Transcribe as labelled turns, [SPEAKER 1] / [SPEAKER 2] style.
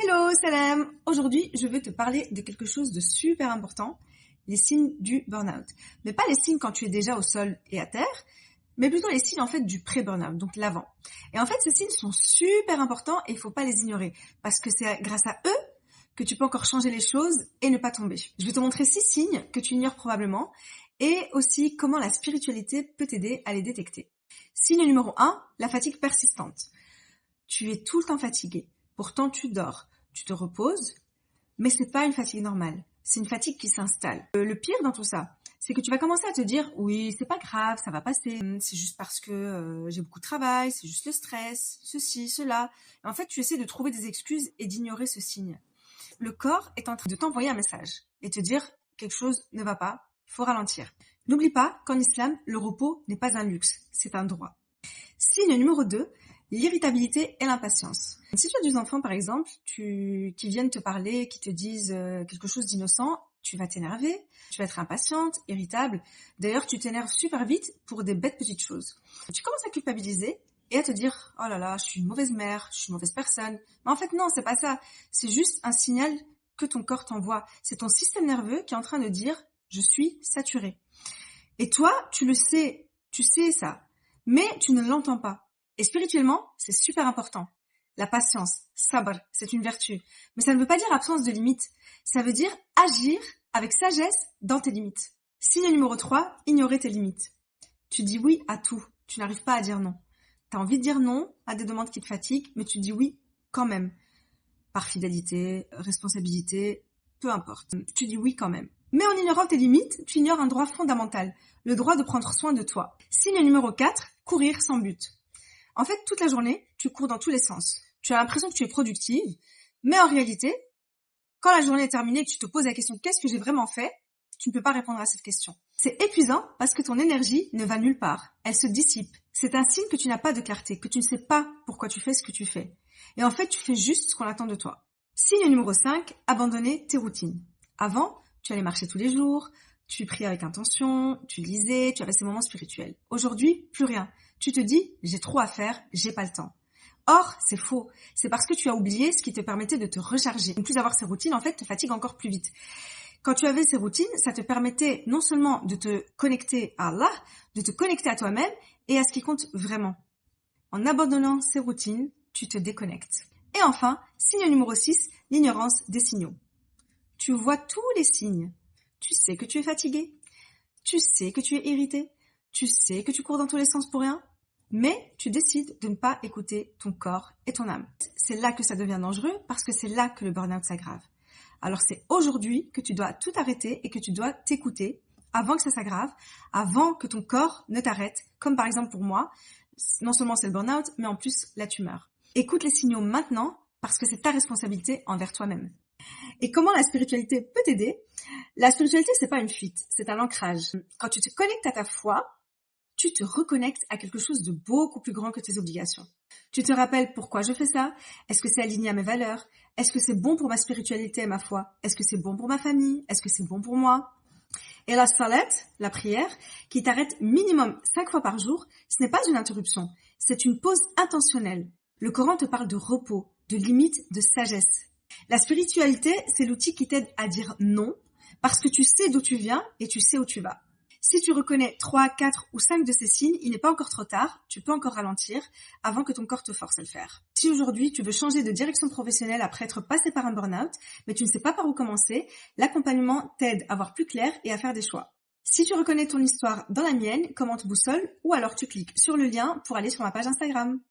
[SPEAKER 1] Hello, salam! Aujourd'hui, je veux te parler de quelque chose de super important, les signes du burn-out. Mais pas les signes quand tu es déjà au sol et à terre, mais plutôt les signes en fait du pré-burn-out, donc l'avant. Et en fait, ces signes sont super importants et il faut pas les ignorer parce que c'est grâce à eux que tu peux encore changer les choses et ne pas tomber. Je vais te montrer 6 signes que tu ignores probablement et aussi comment la spiritualité peut t'aider à les détecter. Signe numéro 1, la fatigue persistante. Tu es tout le temps fatigué. Pourtant, tu dors, tu te reposes, mais c'est pas une fatigue normale. C'est une fatigue qui s'installe. Le pire dans tout ça, c'est que tu vas commencer à te dire, oui, c'est pas grave, ça va passer. C'est juste parce que j'ai beaucoup de travail, c'est juste le stress, ceci, cela. Et en fait, tu essaies de trouver des excuses et d'ignorer ce signe. Le corps est en train de t'envoyer un message et te dire quelque chose ne va pas, il faut ralentir. N'oublie pas qu'en islam, le repos n'est pas un luxe, c'est un droit. Signe numéro 2, l'irritabilité et l'impatience. Si tu as des enfants, par exemple, qui viennent te parler, qui te disent quelque chose d'innocent, tu vas t'énerver, tu vas être impatiente, irritable. D'ailleurs, tu t'énerves super vite pour des bêtes petites choses. Tu commences à culpabiliser et à te dire « Oh là là, je suis une mauvaise mère, je suis une mauvaise personne. » Mais en fait, non, c'est pas ça. C'est juste un signal que ton corps t'envoie. C'est ton système nerveux qui est en train de dire « Je suis saturé. » Et toi, tu le sais, tu sais ça, mais tu ne l'entends pas. Et spirituellement, c'est super important. La patience, sabr, c'est une vertu. Mais ça ne veut pas dire absence de limites. Ça veut dire agir avec sagesse dans tes limites. Signe numéro 3, ignorer tes limites. Tu dis oui à tout. Tu n'arrives pas à dire non. Tu as envie de dire non à des demandes qui te fatiguent, mais tu dis oui quand même. Par fidélité, responsabilité, peu importe. Tu dis oui quand même. Mais en ignorant tes limites, tu ignores un droit fondamental, le droit de prendre soin de toi. Signe numéro 4, courir sans but. En fait, toute la journée, tu cours dans tous les sens. Tu as l'impression que tu es productive, mais en réalité, quand la journée est terminée et que tu te poses la question « Qu'est-ce que j'ai vraiment fait ?», tu ne peux pas répondre à cette question. C'est épuisant parce que ton énergie ne va nulle part. Elle se dissipe. C'est un signe que tu n'as pas de clarté, que tu ne sais pas pourquoi tu fais ce que tu fais. Et en fait, tu fais juste ce qu'on attend de toi. Signe numéro 5, abandonner tes routines. Avant, tu allais marcher tous les jours, tu priais avec intention, tu lisais, tu avais ces moments spirituels. Aujourd'hui, plus rien. Tu te dis, j'ai trop à faire, j'ai pas le temps. Or, c'est faux. C'est parce que tu as oublié ce qui te permettait de te recharger. Ne plus avoir ces routines, en fait, te fatigue encore plus vite. Quand tu avais ces routines, ça te permettait non seulement de te connecter à Allah, de te connecter à toi-même et à ce qui compte vraiment. En abandonnant ces routines, tu te déconnectes. Et enfin, signe numéro 6, l'ignorance des signaux. Tu vois tous les signes. Tu sais que tu es fatigué. Tu sais que tu es irrité. Tu sais que tu cours dans tous les sens pour rien. Mais tu décides de ne pas écouter ton corps et ton âme. C'est là que ça devient dangereux parce que c'est là que le burn-out s'aggrave. Alors c'est aujourd'hui que tu dois tout arrêter et que tu dois t'écouter avant que ça s'aggrave, avant que ton corps ne t'arrête. Comme par exemple pour moi, non seulement c'est le burn-out, mais en plus la tumeur. Écoute les signaux maintenant parce que c'est ta responsabilité envers toi-même. Et comment la spiritualité peut t'aider ? La spiritualité, c'est pas une fuite, c'est un ancrage. Quand tu te connectes à ta foi, tu te reconnectes à quelque chose de beaucoup plus grand que tes obligations. Tu te rappelles pourquoi je fais ça ? Est-ce que c'est aligné à mes valeurs ? Est-ce que c'est bon pour ma spiritualité et ma foi ? Est-ce que c'est bon pour ma famille ? Est-ce que c'est bon pour moi ? Et la salat, la prière, qui t'arrête minimum 5 fois par jour, ce n'est pas une interruption, c'est une pause intentionnelle. Le Coran te parle de repos, de limite, de sagesse. La spiritualité, c'est l'outil qui t'aide à dire non, parce que tu sais d'où tu viens et tu sais où tu vas. Si tu reconnais 3, 4 ou 5 de ces signes, il n'est pas encore trop tard, tu peux encore ralentir avant que ton corps te force à le faire. Si aujourd'hui tu veux changer de direction professionnelle après être passé par un burn-out, mais tu ne sais pas par où commencer, l'accompagnement t'aide à voir plus clair et à faire des choix. Si tu reconnais ton histoire dans la mienne, commente boussole ou alors tu cliques sur le lien pour aller sur ma page Instagram.